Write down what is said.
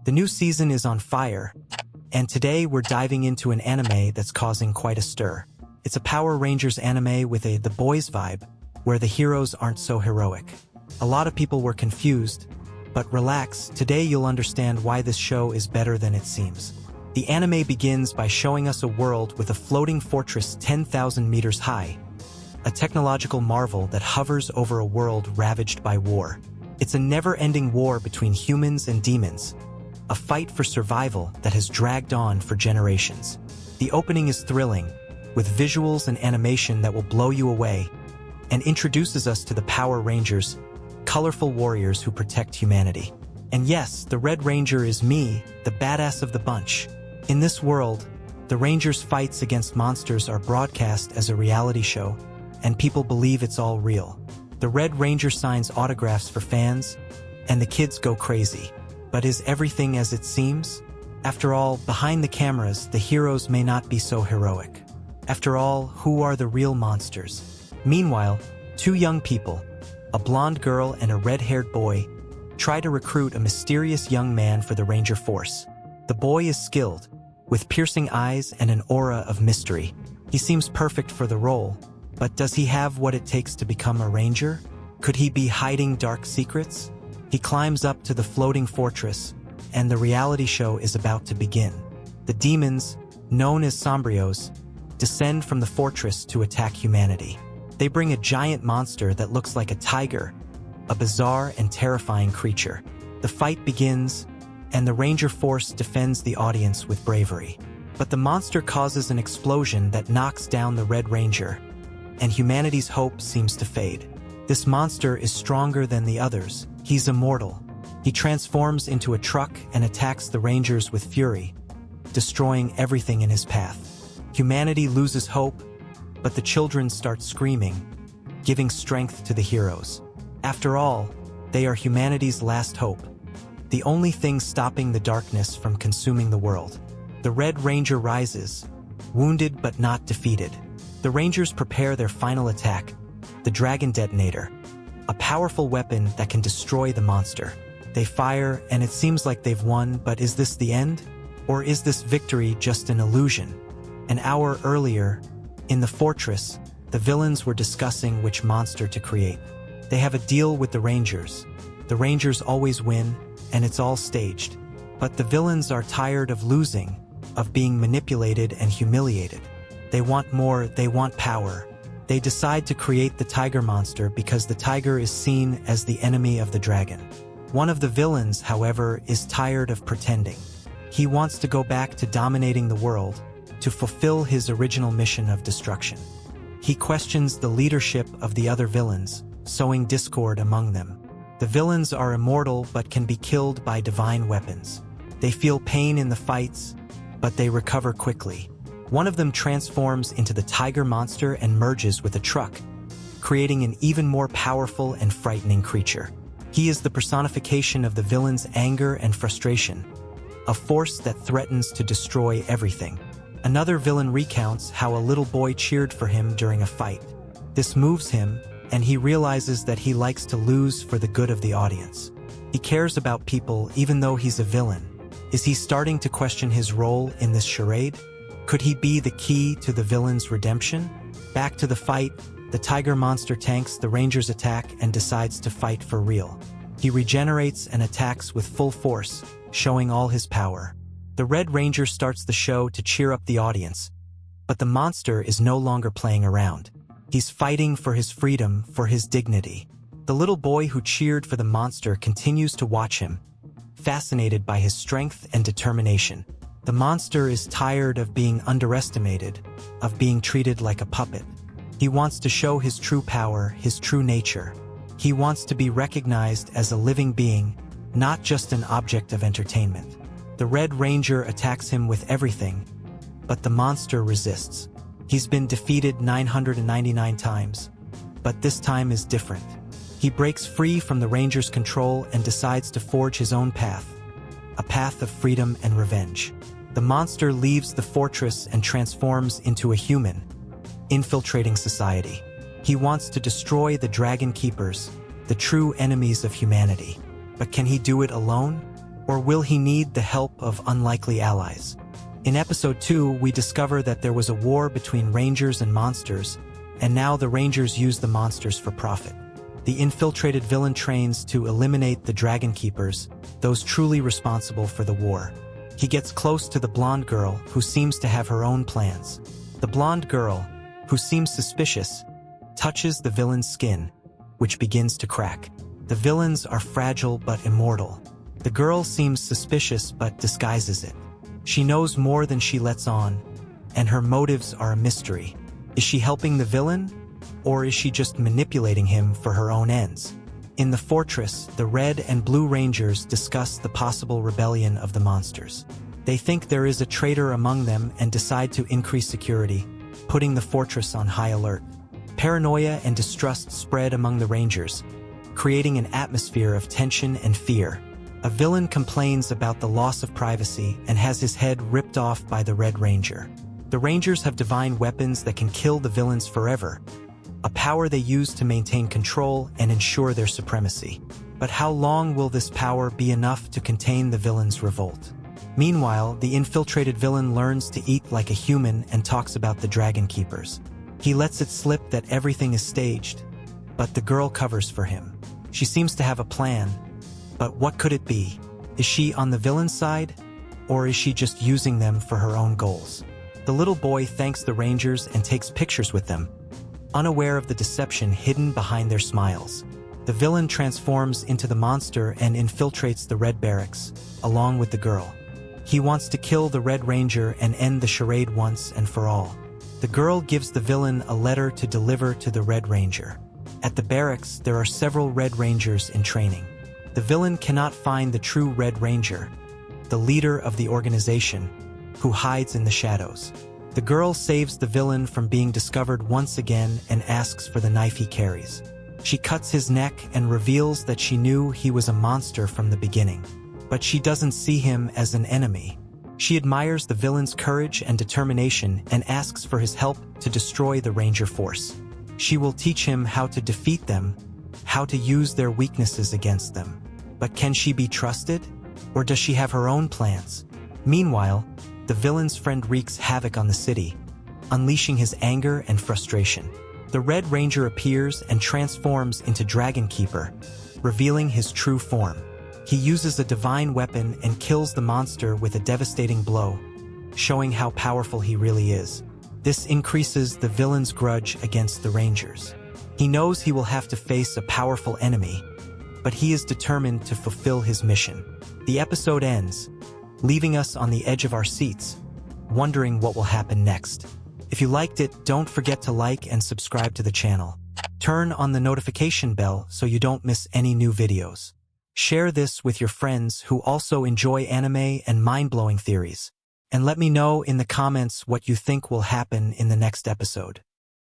The new season is on fire, and today we're diving into an anime that's causing quite a stir. It's a Power Rangers anime with the boys vibe, where the heroes aren't so heroic. A lot of people were confused, but relax, today you'll understand why this show is better than it seems. The anime begins by showing us a world with a floating fortress 10,000 meters high, a technological marvel that hovers over a world ravaged by war. It's a never-ending war between humans and demons, a fight for survival that has dragged on for generations. The opening is thrilling, with visuals and animation that will blow you away, and introduces us to the Power Rangers, colorful warriors who protect humanity. And yes, the Red Ranger is me, the badass of the bunch. In this world, the Rangers' fights against monsters are broadcast as a reality show, and people believe it's all real. The Red Ranger signs autographs for fans, and the kids go crazy. But is everything as it seems? After all, behind the cameras, the heroes may not be so heroic. After all, who are the real monsters? Meanwhile, two young people, a blonde girl and a red-haired boy, try to recruit a mysterious young man for the Ranger Force. The boy is skilled, with piercing eyes and an aura of mystery. He seems perfect for the role, but does he have what it takes to become a ranger? Could he be hiding dark secrets? He climbs up to the floating fortress, and the reality show is about to begin. The demons, known as Sombrios, descend from the fortress to attack humanity. They bring a giant monster that looks like a tiger, a bizarre and terrifying creature. The fight begins, and the Ranger Force defends the audience with bravery. But the monster causes an explosion that knocks down the Red Ranger, and humanity's hope seems to fade. This monster is stronger than the others. He's immortal. He transforms into a truck and attacks the Rangers with fury, destroying everything in his path. Humanity loses hope, but the children start screaming, giving strength to the heroes. After all, they are humanity's last hope, the only thing stopping the darkness from consuming the world. The Red Ranger rises, wounded but not defeated. The Rangers prepare their final attack, the Dragon Detonator, a powerful weapon that can destroy the monster. They fire, and it seems like they've won, but is this the end? Or is this victory just an illusion? An hour earlier, in the fortress, the villains were discussing which monster to create. They have a deal with the Rangers. The Rangers always win, and it's all staged. But the villains are tired of losing, of being manipulated and humiliated. They want more, they want power. They decide to create the tiger monster because the tiger is seen as the enemy of the dragon. One of the villains, however, is tired of pretending. He wants to go back to dominating the world, to fulfill his original mission of destruction. He questions the leadership of the other villains, sowing discord among them. The villains are immortal but can be killed by divine weapons. They feel pain in the fights, but they recover quickly. One of them transforms into the tiger monster and merges with a truck, creating an even more powerful and frightening creature. He is the personification of the villain's anger and frustration, a force that threatens to destroy everything. Another villain recounts how a little boy cheered for him during a fight. This moves him, and he realizes that he likes to lose for the good of the audience. He cares about people even though he's a villain. Is he starting to question his role in this charade? Could he be the key to the villain's redemption? Back to the fight, the tiger monster tanks the Rangers' attack and decides to fight for real. He regenerates and attacks with full force, showing all his power. The Red Ranger starts the show to cheer up the audience, but the monster is no longer playing around. He's fighting for his freedom, for his dignity. The little boy who cheered for the monster continues to watch him, fascinated by his strength and determination. The monster is tired of being underestimated, of being treated like a puppet. He wants to show his true power, his true nature. He wants to be recognized as a living being, not just an object of entertainment. The Red Ranger attacks him with everything, but the monster resists. He's been defeated 999 times, but this time is different. He breaks free from the Ranger's control and decides to forge his own path, a path of freedom and revenge. The monster leaves the fortress and transforms into a human, infiltrating society. He wants to destroy the Dragon Keepers, the true enemies of humanity. But can he do it alone? Or will he need the help of unlikely allies? In episode 2, we discover that there was a war between Rangers and monsters, and now the Rangers use the monsters for profit. The infiltrated villain trains to eliminate the Dragon Keepers, those truly responsible for the war. He gets close to the blonde girl, who seems to have her own plans. The blonde girl, who seems suspicious, touches the villain's skin, which begins to crack. The villains are fragile but immortal. The girl seems suspicious but disguises it. She knows more than she lets on, and her motives are a mystery. Is she helping the villain, or is she just manipulating him for her own ends? In the fortress, the Red and Blue Rangers discuss the possible rebellion of the monsters. They think there is a traitor among them and decide to increase security, putting the fortress on high alert. Paranoia and distrust spread among the Rangers, creating an atmosphere of tension and fear. A villain complains about the loss of privacy and has his head ripped off by the Red Ranger. The Rangers have divine weapons that can kill the villains forever, a power they use to maintain control and ensure their supremacy. But how long will this power be enough to contain the villain's revolt? Meanwhile, the infiltrated villain learns to eat like a human and talks about the Dragon Keepers. He lets it slip that everything is staged, but the girl covers for him. She seems to have a plan, but what could it be? Is she on the villain's side, or is she just using them for her own goals? The little boy thanks the Rangers and takes pictures with them, unaware of the deception hidden behind their smiles. The villain transforms into the monster and infiltrates the Red Barracks, along with the girl. He wants to kill the Red Ranger and end the charade once and for all. The girl gives the villain a letter to deliver to the Red Ranger. At the barracks, there are several Red Rangers in training. The villain cannot find the true Red Ranger, the leader of the organization, who hides in the shadows. The girl saves the villain from being discovered once again and asks for the knife he carries. She cuts his neck and reveals that she knew he was a monster from the beginning. But she doesn't see him as an enemy. She admires the villain's courage and determination and asks for his help to destroy the Ranger force. She will teach him how to defeat them, how to use their weaknesses against them. But can she be trusted? Or does she have her own plans? Meanwhile, the villain's friend wreaks havoc on the city, unleashing his anger and frustration. The Red Ranger appears and transforms into Dragon Keeper, revealing his true form. He uses a divine weapon and kills the monster with a devastating blow, showing how powerful he really is. This increases the villain's grudge against the Rangers. He knows he will have to face a powerful enemy, but he is determined to fulfill his mission. The episode ends, leaving us on the edge of our seats, wondering what will happen next. If you liked it, don't forget to like and subscribe to the channel. Turn on the notification bell so you don't miss any new videos. Share this with your friends who also enjoy anime and mind-blowing theories. And let me know in the comments what you think will happen in the next episode.